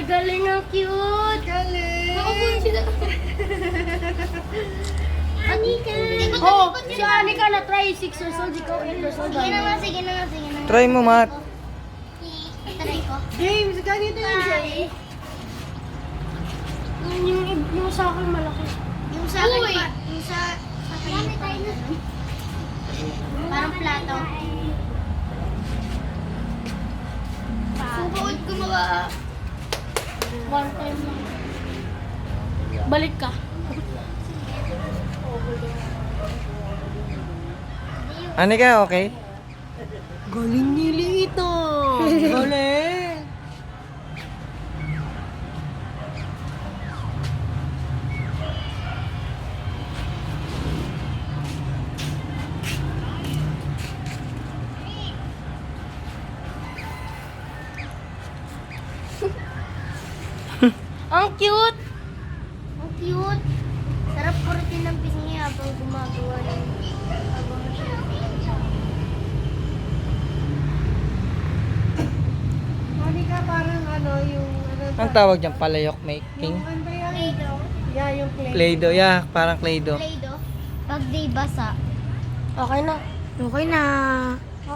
Ay, galing ang cute. Galing! Nakapun sila. Anika. Oh, si Anika na try 6 years old, ikaw 8 years old. Sige na nga, sige na nga, sige na nga. Try mo, Mat. Try ko. James, ganito yung James. Yung sa akin malaki. Yung sa akin pa, yung sa akin pa. Parang plato. Subukan gumawa. One time lang. Balik ka. Anika, okay? Galing ni Lito. Galing. Ang cute. Ang cute. Sarap kurutin ng pisngi habang gumagawa ng habang siya. Monica, parang ano, yung... Ano, Ang tawag dyan, palayok making? Yung ano ba yan? Play-doh. Yeah, yung clay. Play-doh, yeah, parang Play-doh. Play-doh. Pag di basa. Okay na. Okay na.